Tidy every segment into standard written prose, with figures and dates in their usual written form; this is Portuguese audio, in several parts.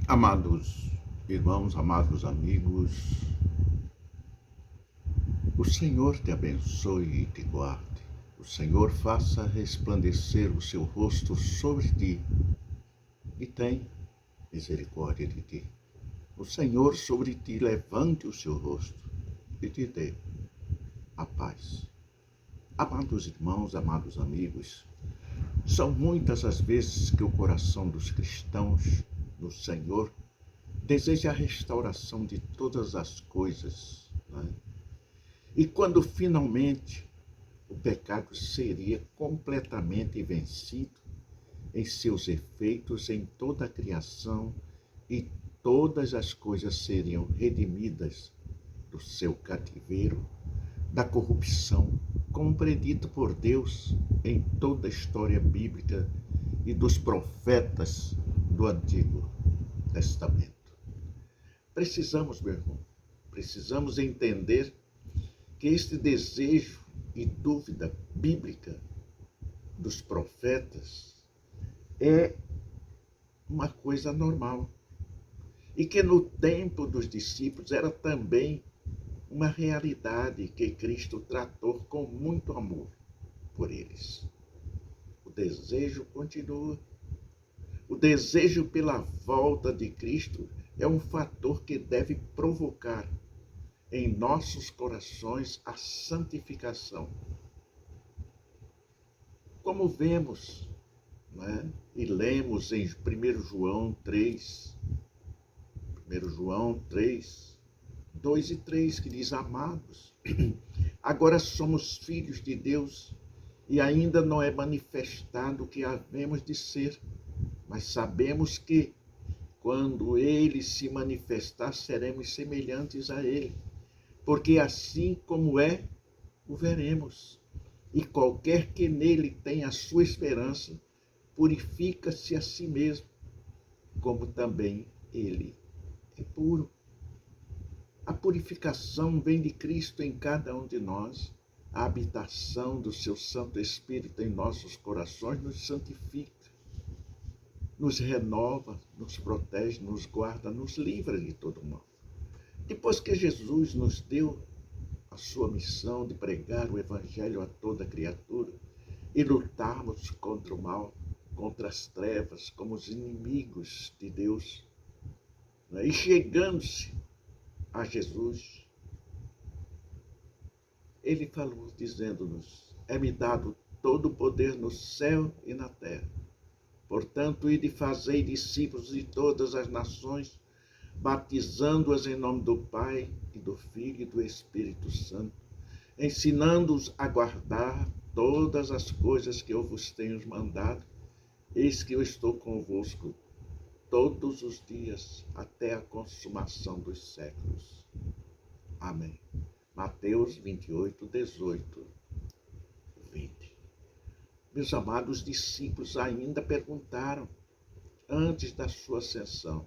Amados irmãos, amados amigos, o Senhor te abençoe e te guarde. O Senhor faça resplandecer o seu rosto sobre ti e tenha misericórdia de ti. O Senhor sobre ti levante o seu rosto e te dê a paz. Amados irmãos, amados amigos, são muitas as vezes que o coração dos cristãos no Senhor deseja a restauração de todas as coisas, né? E quando finalmente o pecado seria completamente vencido em seus efeitos em toda a criação e todas as coisas seriam redimidas do seu cativeiro, da corrupção, como predito por Deus em toda a história bíblica e dos profetas do Antigo Testamento. Precisamos, meu irmão, precisamos entender que este desejo e dúvida bíblica dos profetas é uma coisa normal. E que no tempo dos discípulos era também uma realidade que Cristo tratou com muito amor por eles. O desejo continua. O desejo pela volta de Cristo é um fator que deve provocar em nossos corações a santificação. Como vemos, né, e lemos em 1 João 3, 2 e 3, que diz: amados, agora somos filhos de Deus e ainda não é manifestado o que havemos de ser, mas sabemos que, quando ele se manifestar, seremos semelhantes a ele, porque assim como é, o veremos. E qualquer que nele tenha a sua esperança, purifica-se a si mesmo, como também ele é puro. A purificação vem de Cristo em cada um de nós. A habitação do seu Santo Espírito em nossos corações nos santifica, nos renova, nos protege, nos guarda, nos livra de todo mal. Depois que Jesus nos deu a sua missão de pregar o Evangelho a toda criatura e lutarmos contra o mal, contra as trevas, como os inimigos de Deus, né? E chegando-se a Jesus, ele falou, dizendo-nos: é-me dado todo o poder no céu e na terra. Portanto, ide fazei discípulos de todas as nações, batizando-as em nome do Pai, e do Filho e do Espírito Santo, ensinando-os a guardar todas as coisas que eu vos tenho mandado. Eis que eu estou convosco todos os dias, até a consumação dos séculos. Amém. Mateus 28, 18, 20. Meus amados discípulos ainda perguntaram, antes da sua ascensão,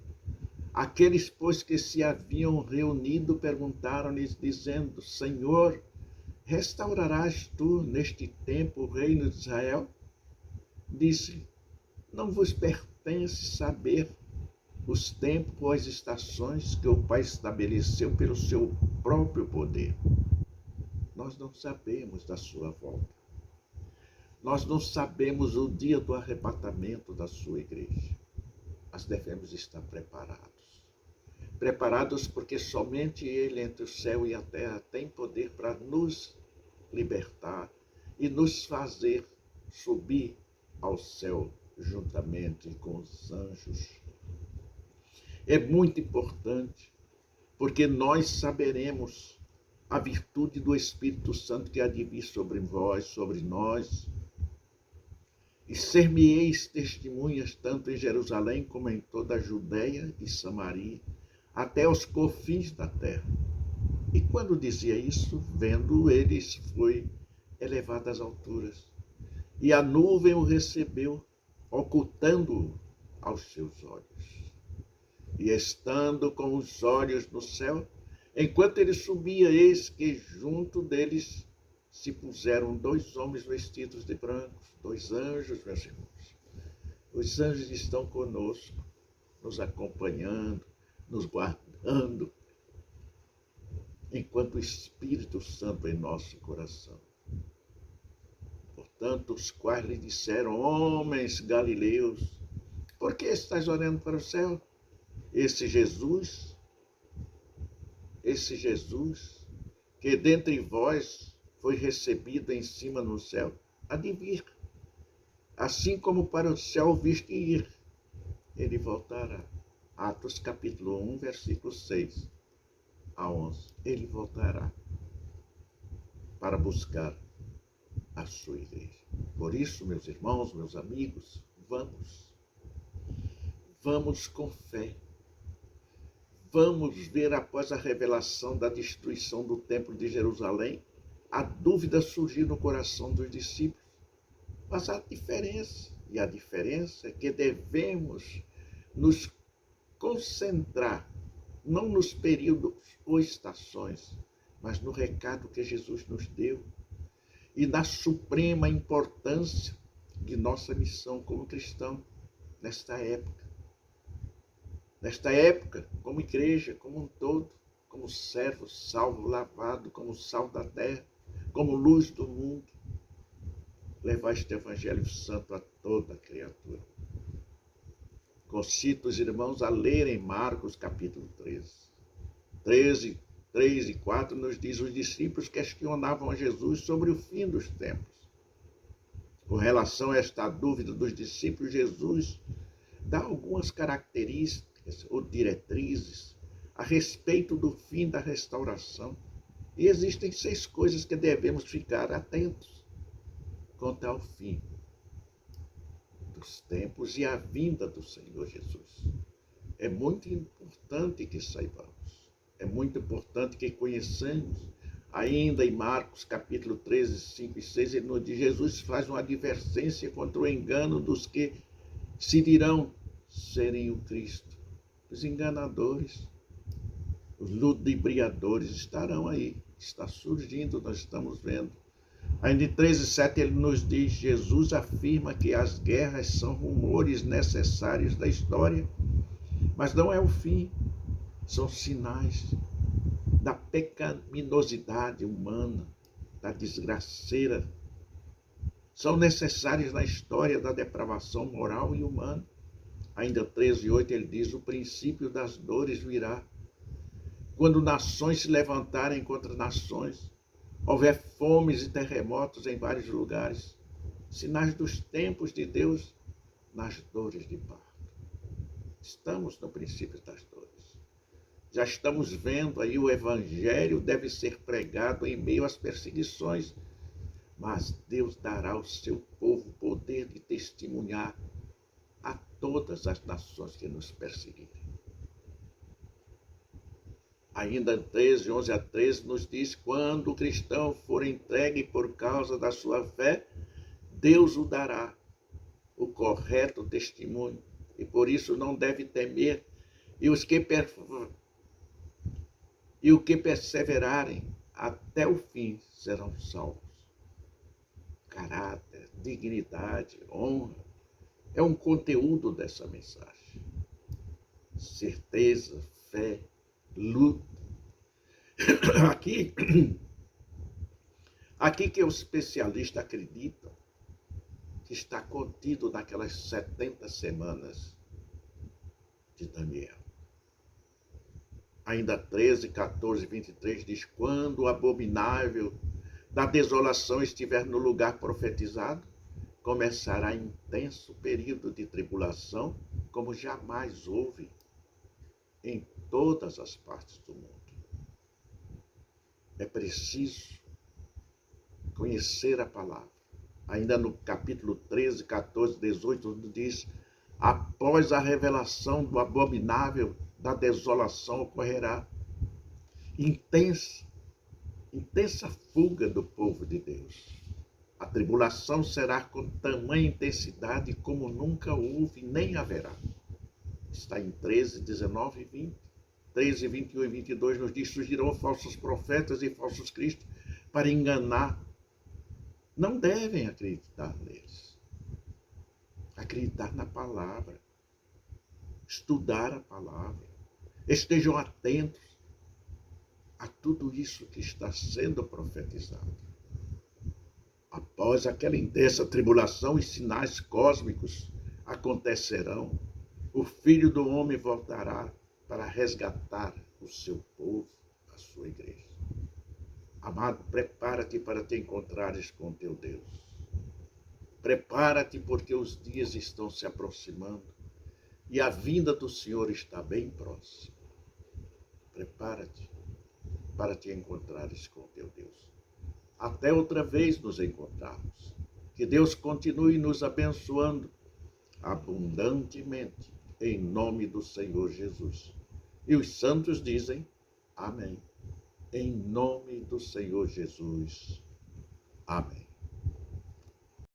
aqueles, pois, que se haviam reunido, perguntaram-lhes, dizendo: Senhor, restaurarás tu neste tempo o reino de Israel? Disse: não vos pertence saber os tempos ou as estações que o Pai estabeleceu pelo seu próprio poder. Nós não sabemos da sua volta. Nós não sabemos o dia do arrebatamento da sua igreja. Mas devemos estar preparados. Preparados porque somente Ele, entre o céu e a terra, tem poder para nos libertar e nos fazer subir ao céu juntamente com os anjos. É muito importante, porque nós saberemos a virtude do Espírito Santo que há de vir sobre vós, sobre nós, e ser-me-eis testemunhas tanto em Jerusalém como em toda a Judeia e Samaria, até os confins da terra. E quando dizia isso, vendo eles, foi elevado às alturas, e a nuvem o recebeu, ocultando-o aos seus olhos. E estando com os olhos no céu, enquanto ele subia, eis que junto deles se puseram 2 homens vestidos de branco, 2 anjos, meus irmãos. Os anjos estão conosco. nos acompanhando, nos guardando, enquanto o Espírito Santo em nosso coração. Portanto, os quais lhe disseram: homens galileus, por que estás olhando para o céu? Esse Jesus, que dentre vós foi recebido em cima no céu, há de vir, assim como para o céu viste ir, ele voltará. Atos capítulo 1, versículo 6 a 11. Ele voltará para buscar a sua igreja. Por isso, meus irmãos, meus amigos, vamos com fé. Vamos ver, após a revelação da destruição do templo de Jerusalém, a dúvida surgir no coração dos discípulos. Mas há diferença, e a diferença é que devemos nos concentrar, não nos períodos ou estações, mas no recado que Jesus nos deu e na suprema importância de nossa missão como cristão nesta época. Nesta época, como igreja, como um todo, como servo, salvo, lavado, como sal da terra, como luz do mundo, levar este Evangelho Santo a toda criatura. Concito os irmãos a lerem Marcos capítulo 13, 3 e 4 nos diz: os discípulos questionavam a Jesus sobre o fim dos tempos. Com relação a esta dúvida dos discípulos, Jesus dá algumas características ou diretrizes a respeito do fim da restauração. E existem 6 coisas que devemos ficar atentos quanto ao fim dos tempos e a vinda do Senhor Jesus. É muito importante que saibamos, é muito importante que conheçamos. Ainda em Marcos capítulo 13, 5 e 6, ele nos diz: Jesus faz uma advertência contra o engano dos que se dirão serem o Cristo. Os enganadores, os ludibriadores estarão aí, está surgindo, nós estamos vendo. Ainda em 13:7 ele nos diz: Jesus afirma que as guerras são rumores necessários da história, mas não é o fim, são sinais da pecaminosidade humana, da desgraceira. São necessários na história da depravação moral e humana. Ainda 13:8 ele diz: o princípio das dores virá, quando nações se levantarem contra nações, houver fomes e terremotos em vários lugares, sinais dos tempos de Deus nas dores de parto. Estamos no princípio das dores. Já estamos vendo aí o Evangelho deve ser pregado em meio às perseguições, mas Deus dará ao seu povo o poder de testemunhar a todas as nações que nos perseguirem. Ainda 13, 11 a 13 nos diz: quando o cristão for entregue por causa da sua fé, Deus o dará o correto testemunho, e por isso não deve temer, e o que perseverarem até o fim serão salvos. Caráter, dignidade, honra, é um conteúdo dessa mensagem. Certeza, fé, luta. Aqui que os especialistas acreditam que está contido naquelas 70 semanas de Daniel. Ainda 13, 14, 23 diz: quando o abominável da desolação estiver no lugar profetizado, começará intenso período de tribulação, como jamais houve em todas as partes do mundo. É preciso conhecer a palavra. Ainda no capítulo 13, 14, 18, diz: após a revelação do abominável da desolação ocorrerá intensa fuga do povo de Deus. A tribulação será com tamanha intensidade como nunca houve nem haverá. Está em 13, 19 e 20. 13, 21 e 22 nos diz: surgirão falsos profetas e falsos cristos para enganar. Não devem acreditar neles. Acreditar na palavra. estudar a palavra. Estejam atentos a tudo isso que está sendo profetizado. Após aquela intensa tribulação, os sinais cósmicos acontecerão. O Filho do Homem voltará para resgatar o seu povo, a sua igreja. Amado, prepara-te para te encontrares com teu Deus. Prepara-te porque os dias estão se aproximando e a vinda do Senhor está bem próxima. Prepara-te para te encontrares com teu Deus. Até outra vez nos encontrarmos. Que Deus continue nos abençoando abundantemente, em nome do Senhor Jesus. E os santos dizem amém. Em nome do Senhor Jesus. Amém.